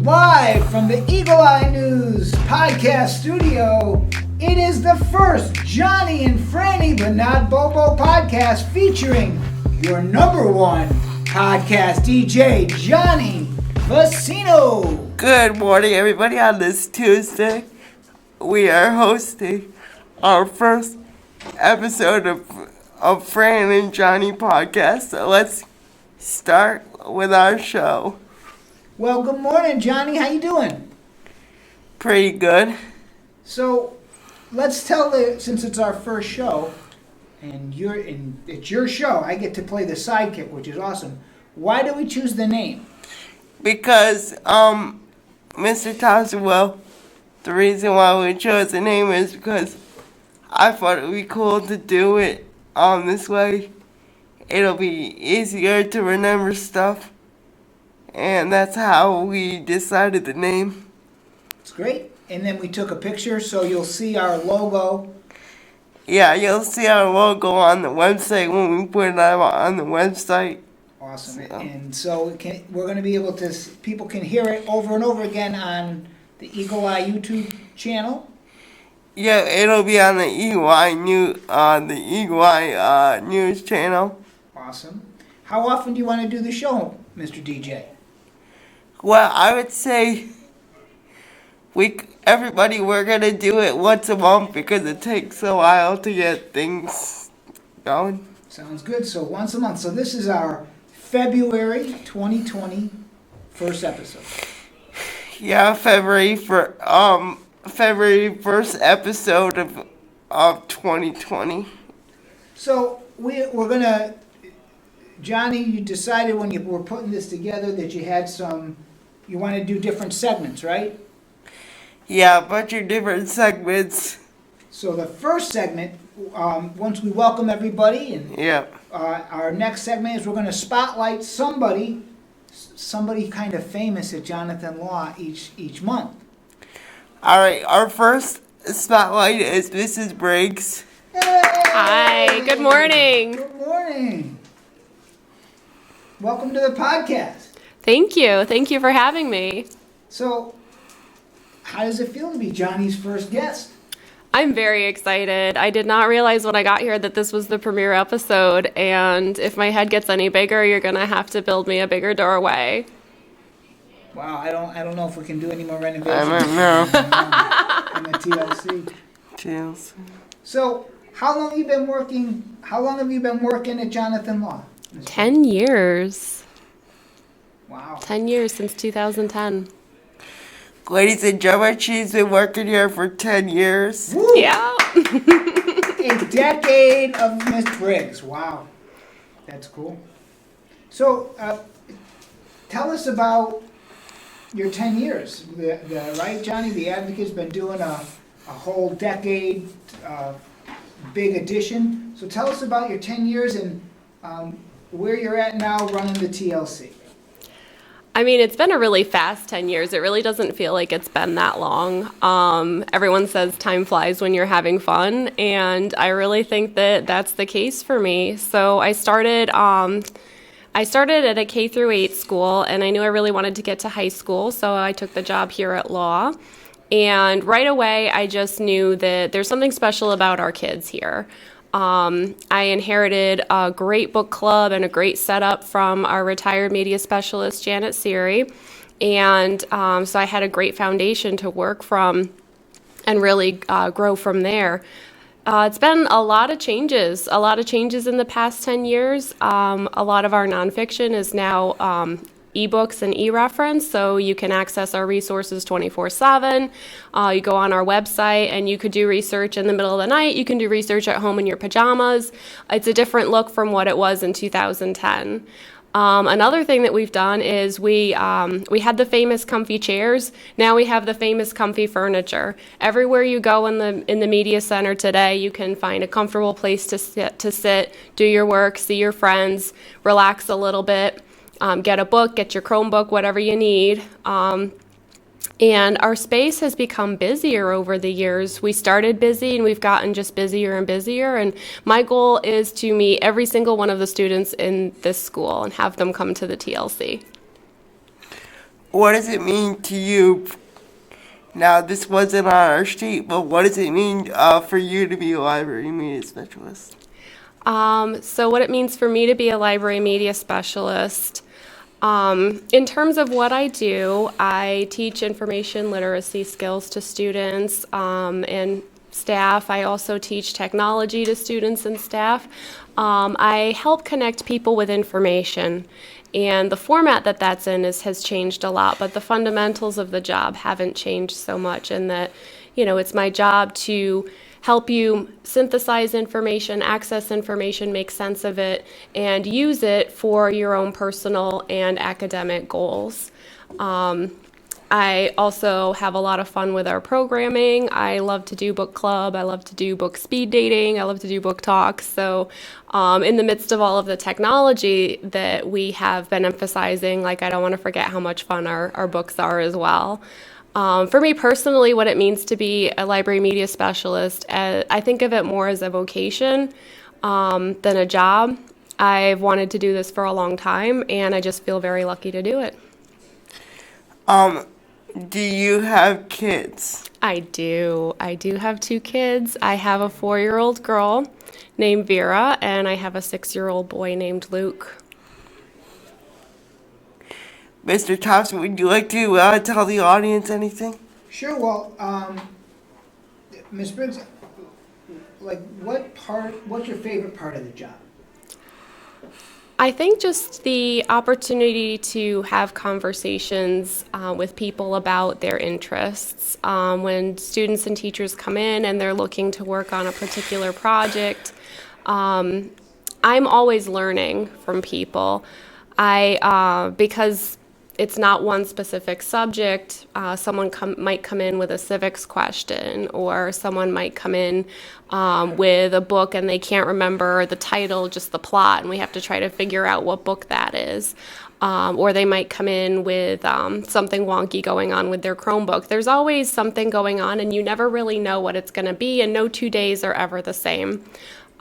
Live from the Eagle Eye News podcast studio, it is the first Johnny and Franny but not Bobo podcast featuring your number one podcast DJ, Johnny Vaccino. Good morning, everybody. On this Tuesday, we are hosting our first episode of Fran and Johnny podcast. So let's start with our show. Well, good morning, Johnny. How you doing? Pretty good. So, let's tell since it's our first show, and it's your show, I get to play the sidekick, which is awesome. Why do we choose the name? Because, Mr. Thompson, well, the reason why we chose the name is because I thought it would be cool to do it this way. It'll be easier to remember stuff. And that's how we decided the name. It's great. And then we took a picture, so you'll see our logo. Yeah, you'll see our logo on the website when we put it out on the website. Awesome. And so we're going to be able to, people can hear it over and over again on the Eagle Eye YouTube channel. Yeah, it'll be on the Eagle Eye News channel. Awesome. How often do you want to do the show, Mr. DJ? Well, I would say we're gonna do it once a month because it takes a while to get things going. Sounds good. So once a month. So this is our February 2020 first episode. Yeah, February 1st episode of 2020. So we're gonna, Johnny, you decided when you were putting this together that you want to do different segments, right? Yeah, a bunch of different segments. So the first segment, once we welcome everybody, and our next segment is we're going to spotlight somebody kind of famous at Jonathan Law each month. All right, our first spotlight is Mrs. Briggs. Yay! Hi, good morning. Good morning. Welcome to the podcast. Thank you. Thank you for having me. So, how does it feel to be Johnny's first guest? I'm very excited. I did not realize when I got here that this was the premiere episode, and if my head gets any bigger, you're going to have to build me a bigger doorway. Wow, I don't know if we can do any more renovations. I don't know. On the TLC. TLC. So, how long have you been working at Jonathan Law? 10 years. Wow. 10 years since 2010. Ladies and gentlemen, she's been working here for 10 years. Woo! Yeah. A decade of Miss Briggs. Wow. That's cool. So, tell us about your 10 years. Right, Johnny? The Advocate's been doing a whole decade, big addition. So tell us about your 10 years and where you're at now running the TLC. I mean, it's been a really fast 10 years. It really doesn't feel like it's been that long. Everyone says time flies when you're having fun, and I really think that that's the case for me. So I started at a K through 8 school, and I knew I really wanted to get to high school, so I took the job here at Law. And right away, I just knew that there's something special about our kids here. I inherited a great book club and a great setup from our retired media specialist, Janet Siri. And so I had a great foundation to work from and really grow from there. It's been a lot of changes in the past 10 years. A lot of our nonfiction is now ebooks and e-reference, so you can access our resources 24/7. You go on our website and you could do research in the middle of the night. You can do research at home in your pajamas. It's a different look from what it was in 2010. Another thing that we've done is we had the famous comfy chairs. Now we have the famous comfy furniture. Everywhere you go in the media center today, you can find a comfortable place to sit, do your work, see your friends, relax a little bit. Get a book, get your Chromebook, whatever you need. And our space has become busier over the years. We started busy and we've gotten just busier and busier. And my goal is to meet every single one of the students in this school and have them come to the TLC. what does it mean to you? Now, this wasn't on our sheet, but what does it mean for you to be a library media specialist? So what it means for me to be a library media specialist, in terms of what I do, I teach information literacy skills to students and staff. I also teach technology to students and staff. I help connect people with information. And the format that that's in has changed a lot, but the fundamentals of the job haven't changed so much, in that, it's my job to help you synthesize information, access information, make sense of it, and use it for your own personal and academic goals. I also have a lot of fun with our programming. I love to do book club. I love to do book speed dating. I love to do book talks. So in the midst of all of the technology that we have been emphasizing, I don't want to forget how much fun our books are as well. For me personally, what it means to be a library media specialist, I think of it more as a vocation than a job. I've wanted to do this for a long time, and I just feel very lucky to do it. Do you have kids? I do. I do have 2 kids. I have a 4-year-old girl named Vera, and I have a 6-year-old boy named Luke. Mr. Thompson, would you like to tell the audience anything? Sure. Well, Ms. Briggs, what's your favorite part of the job? I think just the opportunity to have conversations with people about their interests. When students and teachers come in and they're looking to work on a particular project, I'm always learning from people. Because it's not one specific subject. Someone might come in with a civics question, or someone might come in with a book and they can't remember the title, just the plot, and we have to try to figure out what book that is. Or they might come in with something wonky going on with their Chromebook. There's always something going on, and you never really know what it's going to be, and no 2 days are ever the same.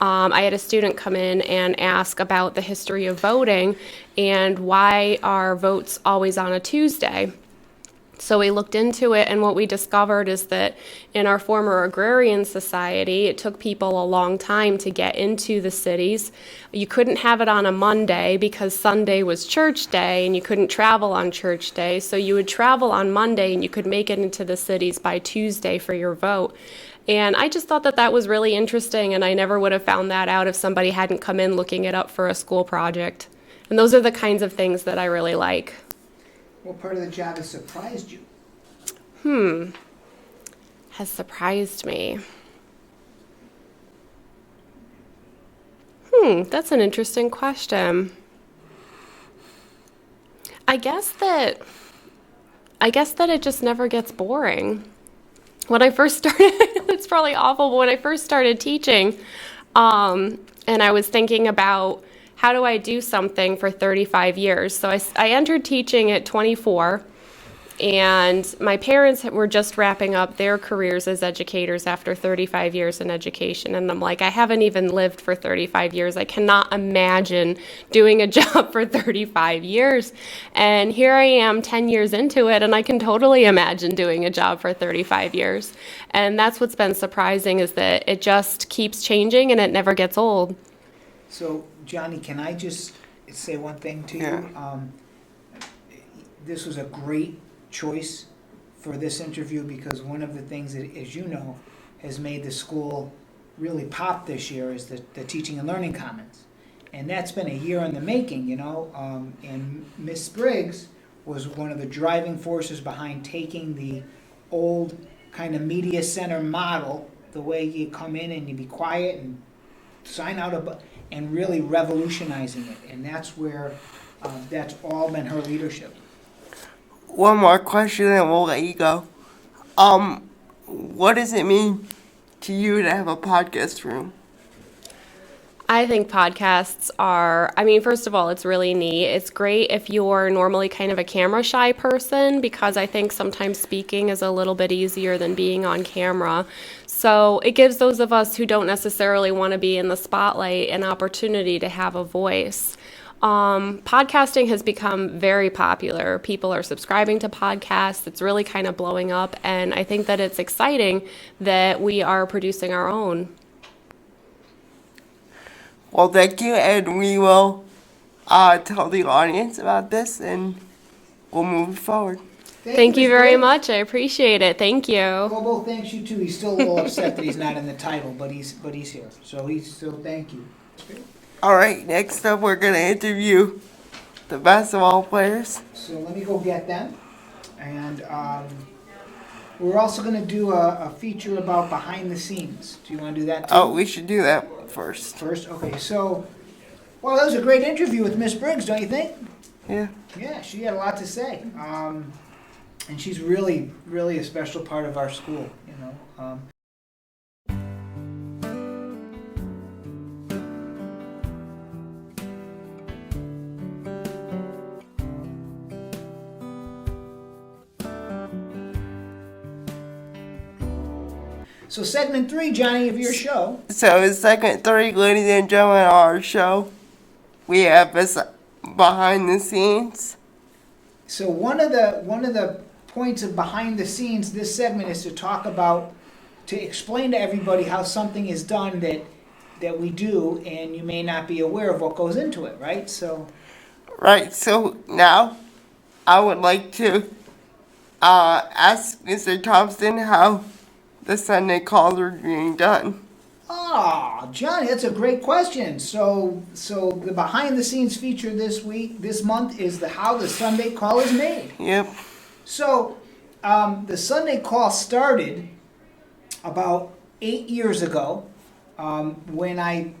I had a student come in and ask about the history of voting and why are votes always on a Tuesday. So we looked into it, and what we discovered is that in our former agrarian society, it took people a long time to get into the cities. You couldn't have it on a Monday because Sunday was church day, and you couldn't travel on church day. So you would travel on Monday, and you could make it into the cities by Tuesday for your vote. And I just thought that was really interesting, and I never would have found that out if somebody hadn't come in looking it up for a school project. And those are the kinds of things that I really like. What part of the job has surprised you? Has surprised me. That's an interesting question. I guess that it just never gets boring. When I first started, it's probably awful, but when I first started teaching, and I was thinking about how do I do something for 35 years. So I entered teaching at 24, and my parents were just wrapping up their careers as educators after 35 years in education. And I'm like, I haven't even lived for 35 years. I cannot imagine doing a job for 35 years. And here I am 10 years into it, and I can totally imagine doing a job for 35 years. And that's what's been surprising, is that it just keeps changing and it never gets old. So, Johnny, can I just say one thing to you? Yeah. This was a great choice for this interview, because one of the things that, as you know, has made the school really pop this year is the Teaching and Learning Commons. And that's been a year in the making, and Miss Briggs was one of the driving forces behind taking the old kind of media center model, the way you come in and you be quiet and sign out and really revolutionizing it. And that's where that's all been her leadership. One more question and we'll let you go. What does it mean to you to have a podcast room? I think podcasts are, first of all, it's really neat. It's great if you're normally kind of a camera shy person, because I think sometimes speaking is a little bit easier than being on camera. So it gives those of us who don't necessarily want to be in the spotlight an opportunity to have a voice. Podcasting has become very popular. People are subscribing to podcasts. It's really kind of blowing up. And I think that it's exciting that we are producing our own. Well, thank you, and we will tell the audience about this, and we'll move forward. Thank you Ms. very Briggs. much. I appreciate it. Thank you. Bobo thanks you too. He's still a little upset that he's not in the title, but he's here. So thank you. All right, next up, we're going to interview the basketball players. So let me go get them. And we're also going to do a feature about behind the scenes. Do you want to do that too? Oh, we should do that first. First, okay. So, well, that was a great interview with Miss Briggs, don't you think? Yeah. Yeah, she had a lot to say. And she's really, really a special part of our school, you know. So segment 3, Johnny, of your show. So in segment 3, ladies and gentlemen, of our show, we have behind the scenes. So one of the points of behind the scenes, this segment is to talk about, to explain to everybody how something is done that we do, and you may not be aware of what goes into it, right? So. Right, so now I would like to ask Mr. Thompson how the Sunday calls are being done. Oh, Johnny, that's a great question. So the behind the scenes feature this month is how the Sunday call is made. Yep. So the Sunday call started about 8 years ago when I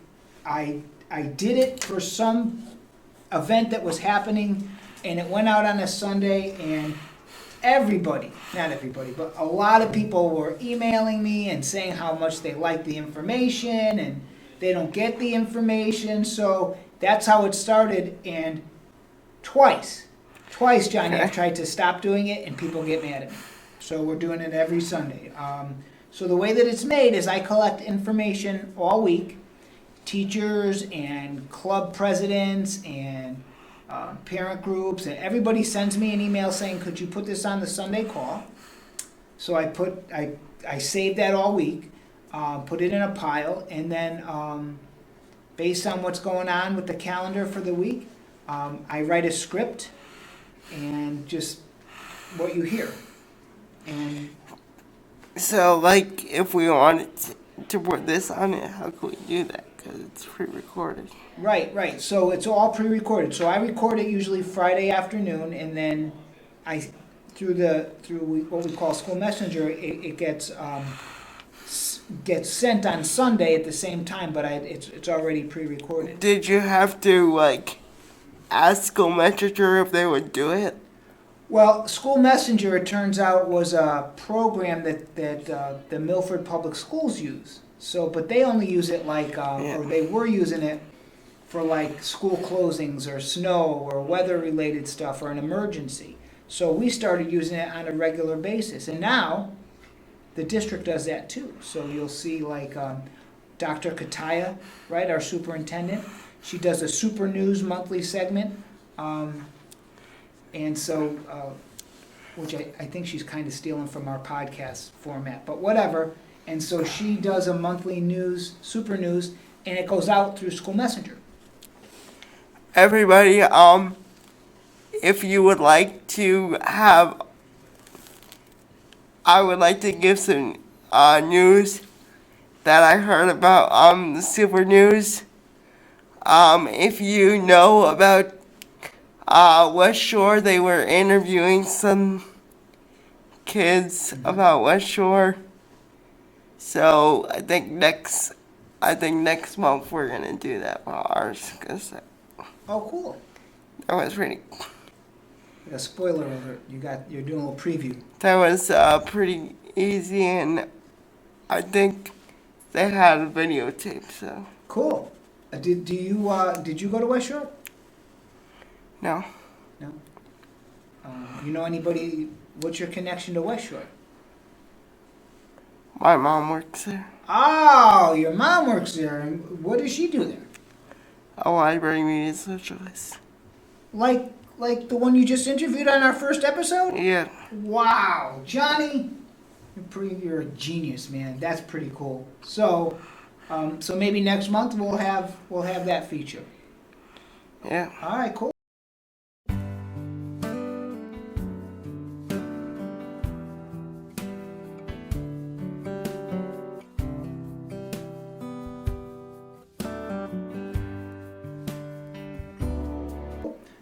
did it for some event that was happening, and it went out on a Sunday, and everybody, not everybody, but a lot of people were emailing me and saying how much they like the information and they don't get the information. So that's how it started. And twice, Johnny, I've tried to stop doing it and people get mad at me. So we're doing it every Sunday. So the way that it's made is I collect information all week, teachers and club presidents and parent groups, and everybody sends me an email saying, could you put this on the Sunday call? So I saved that all week, put it in a pile, and then based on what's going on with the calendar for the week, I write a script and just what you hear. And So, like, if we wanted to put this on it, how could we do that? Because it's pre-recorded. Right. So it's all pre-recorded. So I record it usually Friday afternoon, and then through what we call School Messenger, it gets sent on Sunday at the same time, but it's already pre-recorded. Did you have to, like, ask School Messenger if they would do it? Well, School Messenger, it turns out, was a program that the Milford Public Schools use. So, but they only use it or they were using it for like school closings or snow or weather-related stuff or an emergency. So we started using it on a regular basis, and now the district does that too. So you'll see like Dr. Kataya, right, our superintendent. She does a Super News monthly segment. And so, which I think she's kind of stealing from our podcast format, but whatever. And so she does a monthly news, Super News, and it goes out through School Messenger. Everybody, if you would like to have, I would like to give some news that I heard about the Super News. If you know about West Shore, they were interviewing some kids about West Shore. So I think next month we're gonna do that for ours. Oh, cool. That was pretty. A spoiler alert. You're doing a little preview. That was pretty easy, and I think they had a videotape. So Cool. Did you go to West Shore? no. No. You know anybody? What's your connection to West Shore? My mom works there. Oh, your mom works there. And what does she do there? a library media socialist. Like the one you just interviewed on our first episode? Yeah. Wow, Johnny, you're a genius, man. That's pretty cool. So, so maybe next month we'll have that feature. Yeah. All right, cool.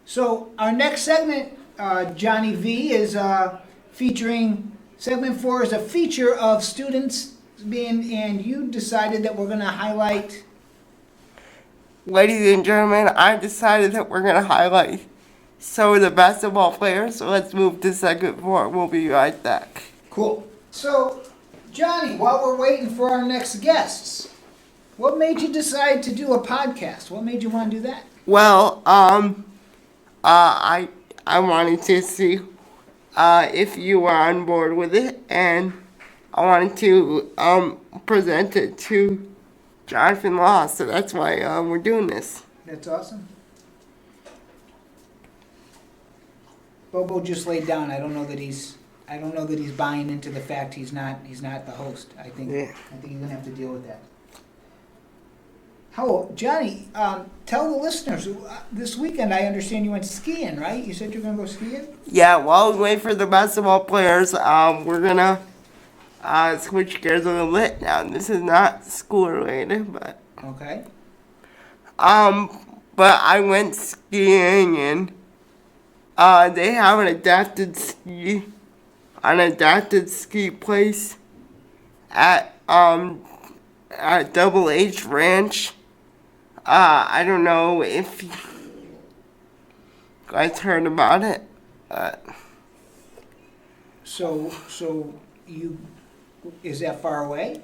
So our next segment, Johnny V, is featuring, segment 4 is a feature of students being, and you decided that we're going to highlight. Ladies and gentlemen, I decided that we're going to highlight some of the basketball players. So let's move to segment 4. We'll be right back. Cool. So, Johnny, while we're waiting for our next guests, what made you decide to do a podcast? What made you want to do that? Well, I wanted to see if you were on board with it, and I wanted to present it to Jonathan Law, so that's why we're doing this. That's awesome. Bobo just laid down. I don't know that he's buying into the fact he's not the host. I think you're gonna have to deal with that. Johnny, tell the listeners, this weekend I understand you went skiing, right? You said you were going to go skiing? Yeah, while we wait for the basketball players, we're going to switch gears a little bit now. This is not school related, but... Okay. But I went skiing, and they have an adapted ski place at Double H Ranch. I don't know if you guys heard about it. So is that far away?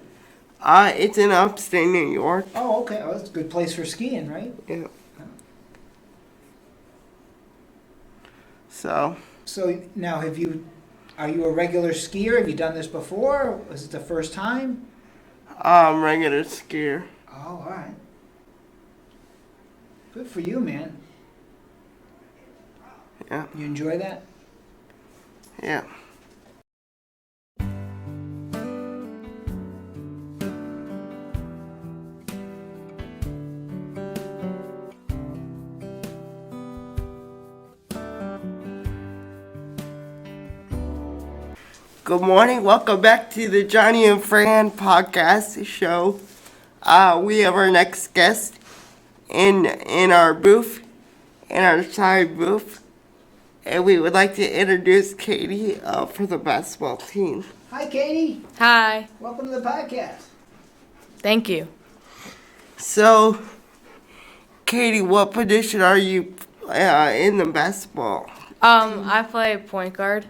It's in upstate New York. Oh, okay. Oh, that's a good place for skiing, right? Yeah. So now are you a regular skier? Have you done this before? Was it the first time? Regular skier. Oh, all right. Good for you, man. Yeah. You enjoy that? Yeah. Good morning. Welcome back to the Johnny and Fran podcast show. We have our next guest in our booth, in our side booth, and we would like to introduce Katie for the basketball team. Hi, Katie. Hi. Welcome to the podcast. Thank you. So, Katie, what position are you in the basketball? I play point guard.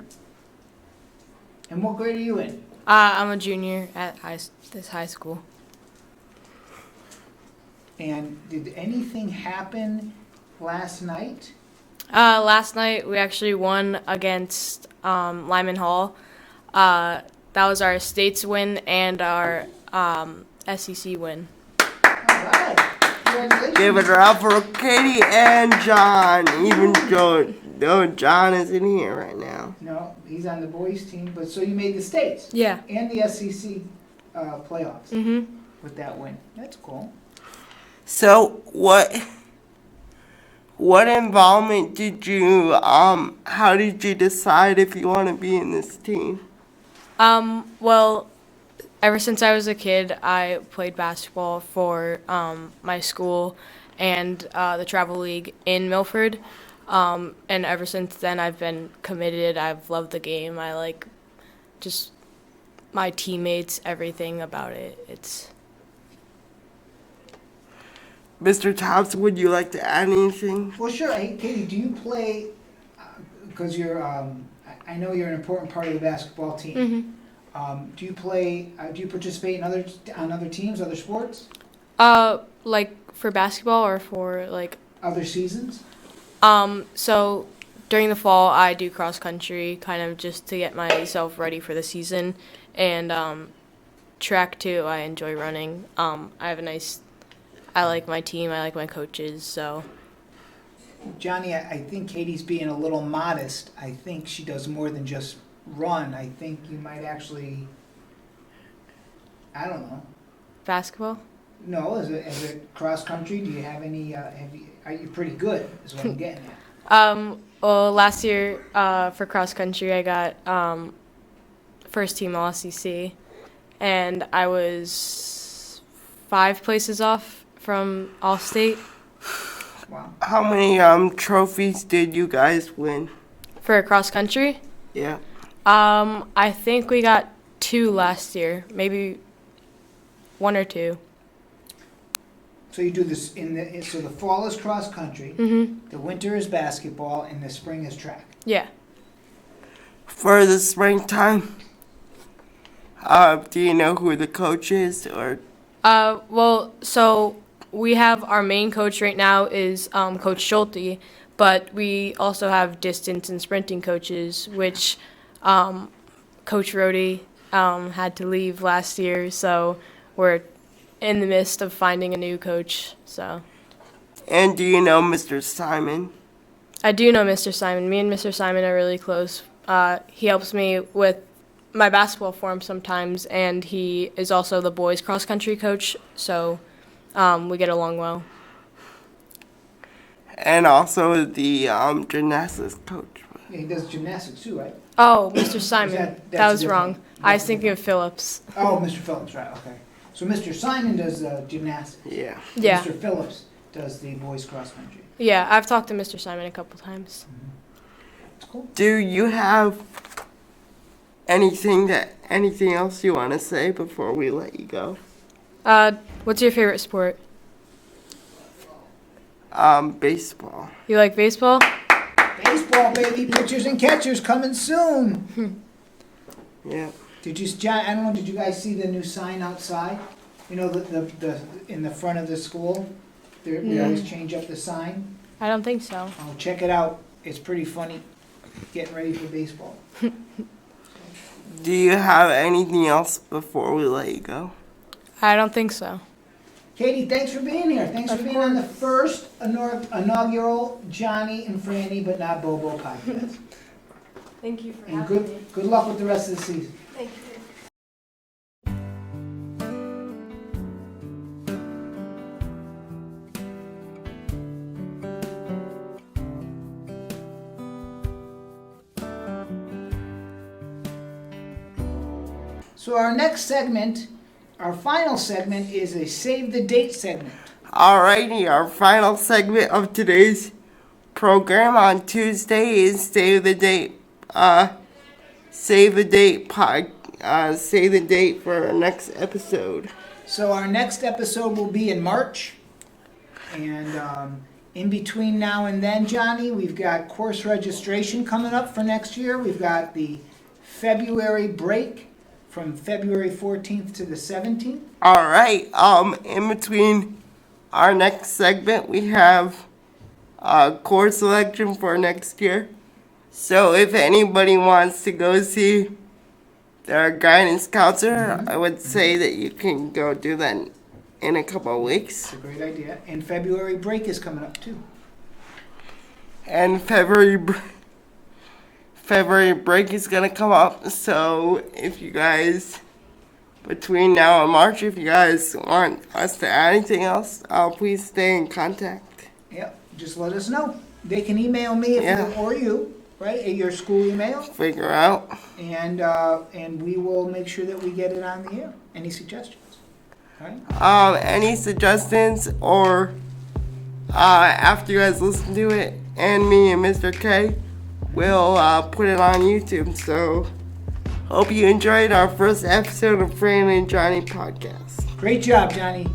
And what grade are you in? I'm a junior at this high school. And did anything happen last night? Last night we actually won against Lyman Hall. That was our state's win and our SEC win. All right. Congratulations. Give it up for Katie and John, even though John isn't here right now. No, he's on the boys team, but so you made the states. Yeah. And the SEC playoffs with that win. That's cool. So what involvement did you how did you decide if you want to be in this team? Well, ever since I was a kid, I played basketball for my school and the travel league in Milford. And ever since then, I've been committed. I've loved the game. I like just my teammates, everything about it. It's... Mr. Thompson, would you like to add anything? Well, sure. Hey, Katie, do you play? Because you're, I know you're an important part of the basketball team. Do you play? Do you participate in other teams, other sports? Like for basketball or for like other seasons? So during the fall, I do cross country, kind of just to get myself ready for the season, and track too. I enjoy running. I I like my team, I like my coaches, so. Johnny, I think Katie's being a little modest. I think she does more than just run. I think you might actually, I don't know. Basketball? No, as a cross country, do you have any? Are you pretty good? Is what I'm getting at. Well, last year for cross country, I got first team All SEC, and I was 5 places off from All State. Wow. How many trophies did you guys win? For cross country, Yeah. I think we got 2 last year, maybe 1 or 2. So you do this so the fall is cross country, Mhm. the winter is basketball, and the spring is track. Yeah. For the springtime, do you know who the coach is or? Well, so we have our main coach right now is Coach Schulte, but we also have distance and sprinting coaches, which Coach Rohde had to leave last year, so we're in the midst of finding a new coach. So And do you know Mr. Simon? I do know Mr. Simon. Me and Mr. Simon are really close. He helps me with my basketball form sometimes, and he is also the boys cross country coach, so we get along well. And also the gymnastics coach. Yeah, he does gymnastics too, right? Oh, Mr. Simon. That's That was different. wrong. I was thinking of Phillips. Oh, Mr. Phillips, right? Okay. So Mr. Simon does gymnastics. Yeah. Yeah. Mr. Phillips does the boys cross country. Yeah, I've talked to Mr. Simon a couple times. It's cool. Do you have anything else you want to say before we let you go? What's your favorite sport? Baseball. You like baseball? Baseball, baby, pitchers and catchers coming soon. Yeah. Did you, John? I don't know. Did you guys see the new sign outside? You know, the in the front of the school. They always change up the sign. I don't think so. Oh, check it out. It's pretty funny. Getting ready for baseball. Do you have anything else before we let you go? I don't think so. Katie, thanks for being here. Thanks for Of being on the first inaugural Johnny and Franny, but not Bobo podcast. Thank you for And good luck with the rest of the season. Thank you. So our next segment, our final segment, is a save the date segment. Alrighty, our final segment of today's program on Tuesday is save the date. Save the date for our next episode. So our next episode will be in March, and in between now and then, Johnny, we've got course registration coming up for next year. We've got the February break from February 14th to the 17th. Alright, in between our next segment, we have course selection for next year. So if anybody wants to go see their guidance counselor, I would say that you can go do that in a couple of weeks. It's a great idea. And February break is coming up too. And February break is gonna come up. So if you guys, between now and March, if you guys want us to add anything else, please stay in contact. Yep, just let us know. They can email me or you, right, at your school email, Figure out. and we will make sure that we get it on the air. Any suggestions? All right. Any suggestions or after you guys listen to it, and me and Mr. K will put it on YouTube. So hope you enjoyed our first episode of Fran and Johnny podcast. Great job, Johnny.